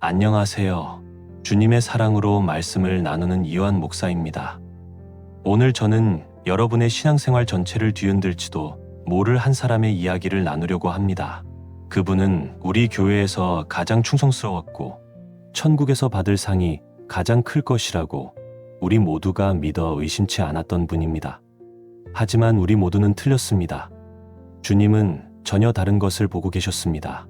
안녕하세요. 주님의 사랑으로 말씀을 나누는 이완 목사입니다. 오늘 저는 여러분의 신앙생활 전체를 뒤흔들지도 모를 한 사람의 이야기를 나누려고 합니다. 그분은 우리 교회에서 가장 충성스러웠고 천국에서 받을 상이 가장 클 것이라고 우리 모두가 믿어 의심치 않았던 분입니다. 하지만 우리 모두는 틀렸습니다. 주님은 전혀 다른 것을 보고 계셨습니다.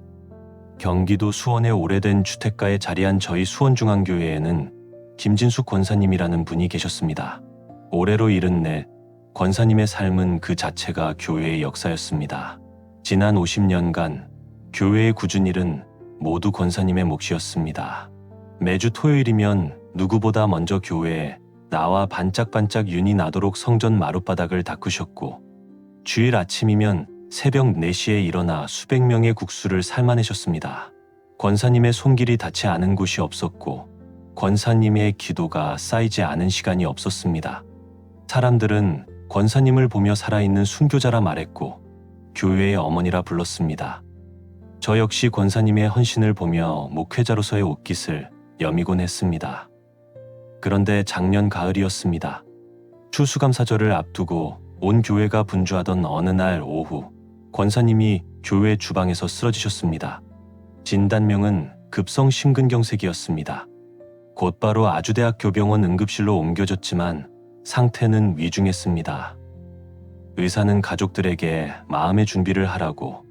경기도 수원의 오래된 주택가에 자리한 저희 수원중앙교회에는 김진숙 권사님이라는 분이 계셨습니다. 올해로 74, 권사님의 삶은 그 자체가 교회의 역사였습니다. 지난 50년간 교회의 굳은 일은 모두 권사님의 몫이었습니다. 매주 토요일이면 누구보다 먼저 교회에 나와 반짝반짝 윤이 나도록 성전 마룻바닥을 닦으셨고, 주일 아침이면 새벽 4시에 일어나 수백 명의 국수를 삶아내셨습니다. 권사님의 손길이 닿지 않은 곳이 없었고 권사님의 기도가 쌓이지 않은 시간이 없었습니다. 사람들은 권사님을 보며 살아있는 순교자라 말했고 교회의 어머니라 불렀습니다. 저 역시 권사님의 헌신을 보며 목회자로서의 옷깃을 여미곤 했습니다. 그런데 작년 가을이었습니다. 추수감사절을 앞두고 온 교회가 분주하던 어느 날 오후, 권사님이 교회 주방에서 쓰러지셨습니다. 진단명은 급성 심근경색이었습니다. 곧바로 아주대학교병원 응급실로 옮겨졌지만 상태는 위중했습니다. 의사는 가족들에게 마음의 준비를 하라고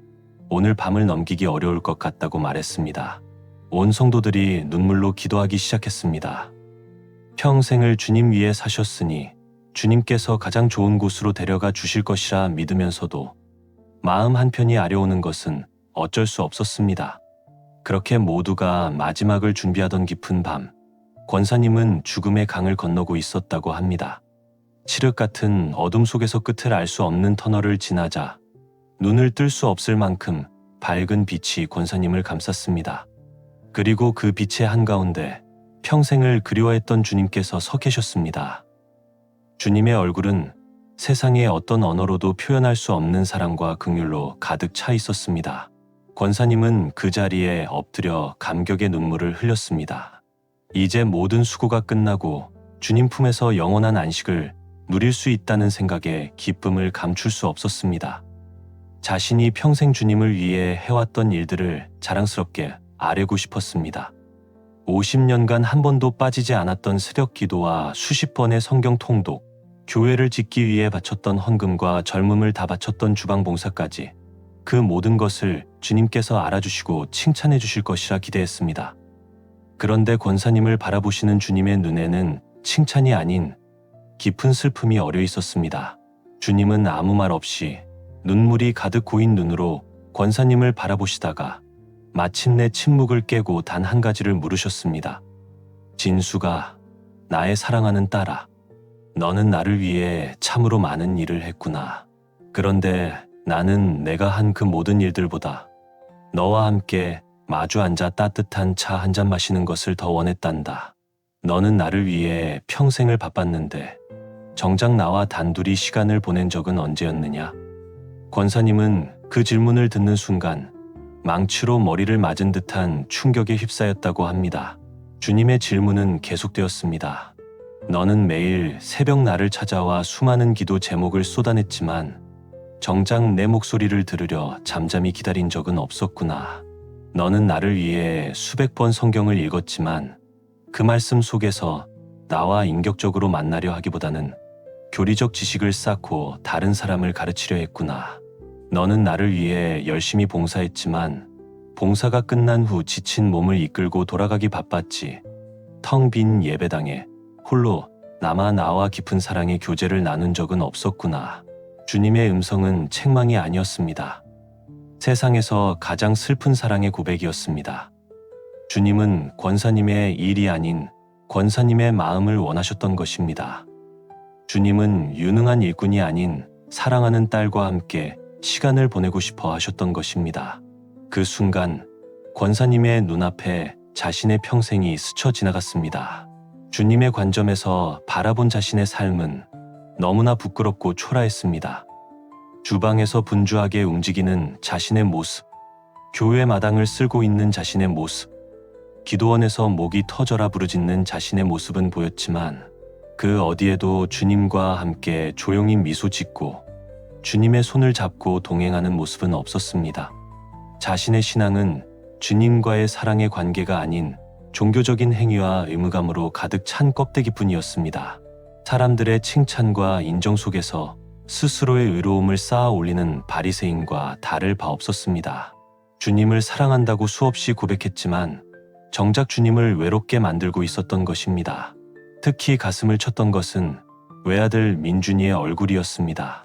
오늘 밤을 넘기기 어려울 것 같다고 말했습니다. 온 성도들이 눈물로 기도하기 시작했습니다. 평생을 주님 위에 사셨으니 주님께서 가장 좋은 곳으로 데려가 주실 것이라 믿으면서도 마음 한편이 아려오는 것은 어쩔 수 없었습니다. 그렇게 모두가 마지막을 준비하던 깊은 밤, 권사님은 죽음의 강을 건너고 있었다고 합니다. 칠흑 같은 어둠 속에서 끝을 알 수 없는 터널을 지나자 눈을 뜰 수 없을 만큼 밝은 빛이 권사님을 감쌌습니다. 그리고 그 빛의 한가운데 평생을 그리워했던 주님께서 서 계셨습니다. 주님의 얼굴은 세상의 어떤 언어로도 표현할 수 없는 사랑과 긍휼로 가득 차 있었습니다. 권사님은 그 자리에 엎드려 감격의 눈물을 흘렸습니다. 이제 모든 수고가 끝나고 주님 품에서 영원한 안식을 누릴 수 있다는 생각에 기쁨을 감출 수 없었습니다. 자신이 평생 주님을 위해 해왔던 일들을 자랑스럽게 아뢰고 싶었습니다. 50년간 한 번도 빠지지 않았던 새벽 기도와 수십 번의 성경 통독, 교회를 짓기 위해 바쳤던 헌금과 젊음을 다 바쳤던 주방 봉사까지 그 모든 것을 주님께서 알아주시고 칭찬해 주실 것이라 기대했습니다. 그런데 권사님을 바라보시는 주님의 눈에는 칭찬이 아닌 깊은 슬픔이 어려 있었습니다. 주님은 아무 말 없이 눈물이 가득 고인 눈으로 권사님을 바라보시다가 마침내 침묵을 깨고 단 한 가지를 물으셨습니다. 진수가, 나의 사랑하는 딸아, 너는 나를 위해 참으로 많은 일을 했구나. 그런데 나는 내가 한 그 모든 일들보다 너와 함께 마주 앉아 따뜻한 차 한 잔 마시는 것을 더 원했단다. 너는 나를 위해 평생을 바빴는데 정작 나와 단둘이 시간을 보낸 적은 언제였느냐? 권사님은 그 질문을 듣는 순간 망치로 머리를 맞은 듯한 충격에 휩싸였다고 합니다. 주님의 질문은 계속되었습니다. 너는 매일 새벽 나를 찾아와 수많은 기도 제목을 쏟아냈지만 정작 내 목소리를 들으려 잠잠히 기다린 적은 없었구나. 너는 나를 위해 수백 번 성경을 읽었지만 그 말씀 속에서 나와 인격적으로 만나려 하기보다는 교리적 지식을 쌓고 다른 사람을 가르치려 했구나. 너는 나를 위해 열심히 봉사했지만 봉사가 끝난 후 지친 몸을 이끌고 돌아가기 바빴지. 텅 빈 예배당에 홀로 남아 나와 깊은 사랑의 교제를 나눈 적은 없었구나. 주님의 음성은 책망이 아니었습니다. 세상에서 가장 슬픈 사랑의 고백이었습니다. 주님은 권사님의 일이 아닌 권사님의 마음을 원하셨던 것입니다. 주님은 유능한 일꾼이 아닌 사랑하는 딸과 함께 시간을 보내고 싶어 하셨던 것입니다. 그 순간 권사님의 눈앞에 자신의 평생이 스쳐 지나갔습니다. 주님의 관점에서 바라본 자신의 삶은 너무나 부끄럽고 초라했습니다. 주방에서 분주하게 움직이는 자신의 모습, 교회 마당을 쓸고 있는 자신의 모습, 기도원에서 목이 터져라 부르짖는 자신의 모습은 보였지만 그 어디에도 주님과 함께 조용히 미소 짓고 주님의 손을 잡고 동행하는 모습은 없었습니다. 자신의 신앙은 주님과의 사랑의 관계가 아닌 종교적인 행위와 의무감으로 가득 찬 껍데기뿐이었습니다. 사람들의 칭찬과 인정 속에서 스스로의 의로움을 쌓아 올리는 바리새인과 다를 바 없었습니다. 주님을 사랑한다고 수없이 고백했지만 정작 주님을 외롭게 만들고 있었던 것입니다. 특히 가슴을 쳤던 것은 외아들 민준이의 얼굴이었습니다.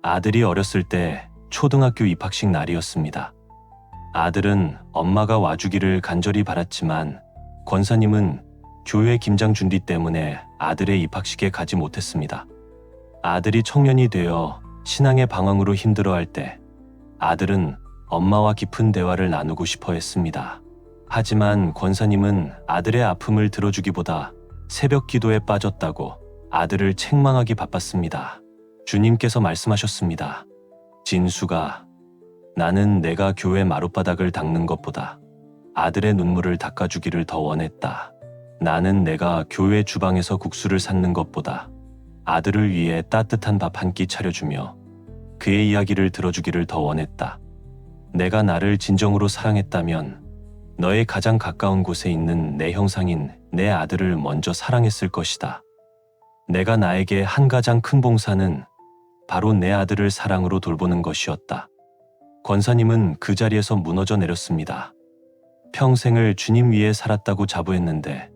아들이 어렸을 때 초등학교 입학식 날이었습니다. 아들은 엄마가 와주기를 간절히 바랐지만 권사님은 교회 김장 준비 때문에 아들의 입학식에 가지 못했습니다. 아들이 청년이 되어 신앙의 방황으로 힘들어할 때 아들은 엄마와 깊은 대화를 나누고 싶어 했습니다. 하지만 권사님은 아들의 아픔을 들어주기보다 새벽 기도에 빠졌다고 아들을 책망하기 바빴습니다. 주님께서 말씀하셨습니다. 진수가, 나는 내가 교회 마룻바닥을 닦는 것보다 아들의 눈물을 닦아주기를 더 원했다. 나는 내가 교회 주방에서 국수를 삶는 것보다 아들을 위해 따뜻한 밥 한 끼 차려주며 그의 이야기를 들어주기를 더 원했다. 내가 나를 진정으로 사랑했다면 너의 가장 가까운 곳에 있는 내 형상인 내 아들을 먼저 사랑했을 것이다. 내가 나에게 한 가장 큰 봉사는 바로 내 아들을 사랑으로 돌보는 것이었다. 권사님은 그 자리에서 무너져 내렸습니다. 평생을 주님 위에 살았다고 자부했는데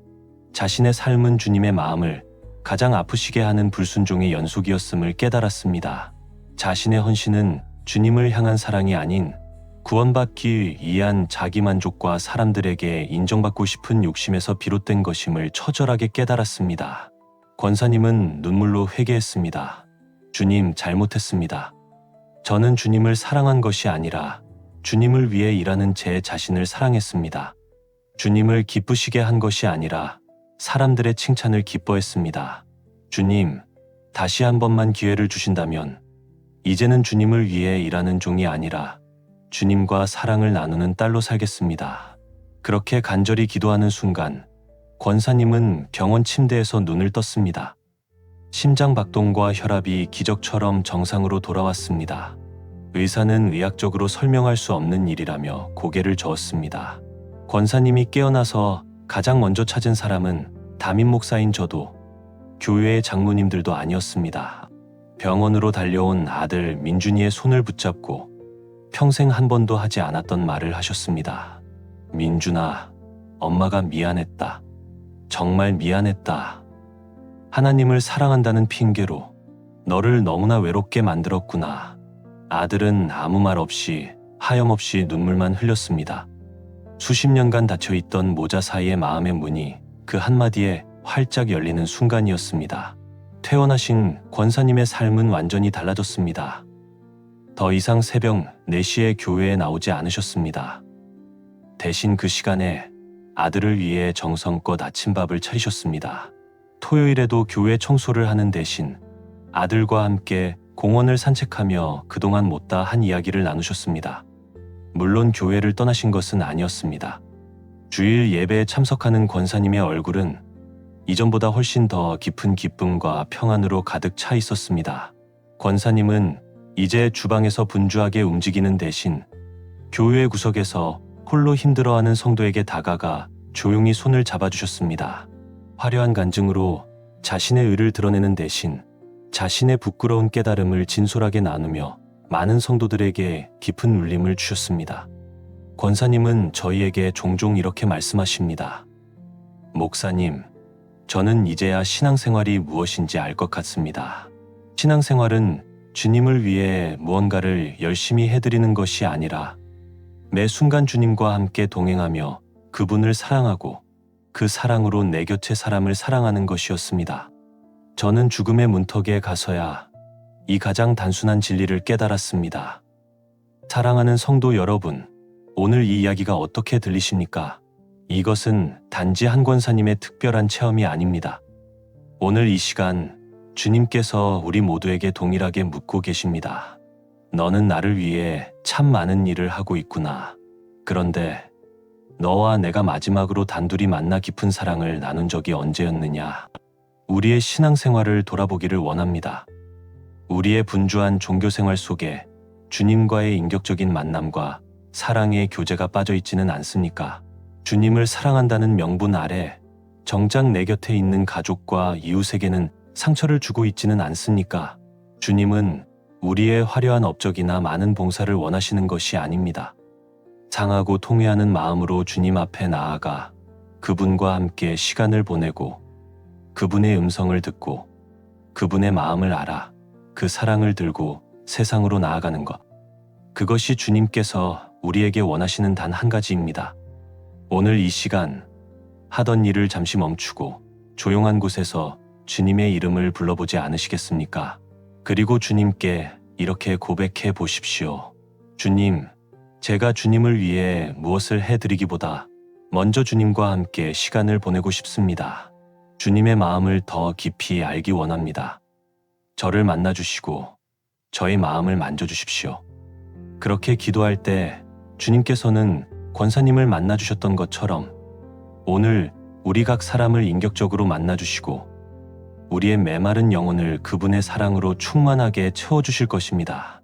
자신의 삶은 주님의 마음을 가장 아프시게 하는 불순종의 연속이었음을 깨달았습니다. 자신의 헌신은 주님을 향한 사랑이 아닌 구원받기 위한 자기만족과 사람들에게 인정받고 싶은 욕심에서 비롯된 것임을 처절하게 깨달았습니다. 권사님은 눈물로 회개했습니다. 주님, 잘못했습니다. 저는 주님을 사랑한 것이 아니라 주님을 위해 일하는 제 자신을 사랑했습니다. 주님을 기쁘시게 한 것이 아니라 사람들의 칭찬을 기뻐했습니다. 주님, 다시 한 번만 기회를 주신다면 이제는 주님을 위해 일하는 종이 아니라 주님과 사랑을 나누는 딸로 살겠습니다. 그렇게 간절히 기도하는 순간 권사님은 병원 침대에서 눈을 떴습니다. 심장 박동과 혈압이 기적처럼 정상으로 돌아왔습니다. 의사는 의학적으로 설명할 수 없는 일이라며 고개를 저었습니다. 권사님이 깨어나서 가장 먼저 찾은 사람은 담임 목사인 저도 교회의 장로님들도 아니었습니다. 병원으로 달려온 아들 민준이의 손을 붙잡고 평생 한 번도 하지 않았던 말을 하셨습니다. 민준아, 엄마가 미안했다. 정말 미안했다. 하나님을 사랑한다는 핑계로 너를 너무나 외롭게 만들었구나. 아들은 아무 말 없이 하염없이 눈물만 흘렸습니다. 수십 년간 닫혀있던 모자 사이의 마음의 문이 그 한마디에 활짝 열리는 순간이었습니다. 퇴원하신 권사님의 삶은 완전히 달라졌습니다. 더 이상 새벽 4시에 교회에 나오지 않으셨습니다. 대신 그 시간에 아들을 위해 정성껏 아침밥을 차리셨습니다. 토요일에도 교회 청소를 하는 대신 아들과 함께 공원을 산책하며 그동안 못다 한 이야기를 나누셨습니다. 물론 교회를 떠나신 것은 아니었습니다. 주일 예배에 참석하는 권사님의 얼굴은 이전보다 훨씬 더 깊은 기쁨과 평안으로 가득 차 있었습니다. 권사님은 이제 주방에서 분주하게 움직이는 대신 교회 구석에서 홀로 힘들어하는 성도에게 다가가 조용히 손을 잡아주셨습니다. 화려한 간증으로 자신의 의를 드러내는 대신 자신의 부끄러운 깨달음을 진솔하게 나누며 많은 성도들에게 깊은 울림을 주셨습니다. 권사님은 저희에게 종종 이렇게 말씀하십니다. 목사님, 저는 이제야 신앙생활이 무엇인지 알 것 같습니다. 신앙생활은 주님을 위해 무언가를 열심히 해드리는 것이 아니라 매 순간 주님과 함께 동행하며 그분을 사랑하고 그 사랑으로 내 곁의 사람을 사랑하는 것이었습니다. 저는 죽음의 문턱에 가서야 이 가장 단순한 진리를 깨달았습니다. 사랑하는 성도 여러분, 오늘 이 이야기가 어떻게 들리십니까? 이것은 단지 한 권사님의 특별한 체험이 아닙니다. 오늘 이 시간 주님께서 우리 모두에게 동일하게 묻고 계십니다. 너는 나를 위해 참 많은 일을 하고 있구나. 그런데 너와 내가 마지막으로 단둘이 만나 깊은 사랑을 나눈 적이 언제였느냐? 우리의 신앙생활을 돌아보기를 원합니다. 우리의 분주한 종교생활 속에 주님과의 인격적인 만남과 사랑의 교제가 빠져 있지는 않습니까? 주님을 사랑한다는 명분 아래 정작 내 곁에 있는 가족과 이웃에게는 상처를 주고 있지는 않습니까? 주님은 우리의 화려한 업적이나 많은 봉사를 원하시는 것이 아닙니다. 상하고 통회하는 마음으로 주님 앞에 나아가 그분과 함께 시간을 보내고 그분의 음성을 듣고 그분의 마음을 알아 그 사랑을 들고 세상으로 나아가는 것. 그것이 주님께서 우리에게 원하시는 단 한 가지입니다. 오늘 이 시간 하던 일을 잠시 멈추고 조용한 곳에서 주님의 이름을 불러보지 않으시겠습니까? 그리고 주님께 이렇게 고백해 보십시오. 주님, 제가 주님을 위해 무엇을 해드리기보다 먼저 주님과 함께 시간을 보내고 싶습니다. 주님의 마음을 더 깊이 알기 원합니다. 저를 만나주시고 저의 마음을 만져주십시오. 그렇게 기도할 때 주님께서는 권사님을 만나주셨던 것처럼 오늘 우리 각 사람을 인격적으로 만나주시고 우리의 메마른 영혼을 그분의 사랑으로 충만하게 채워주실 것입니다.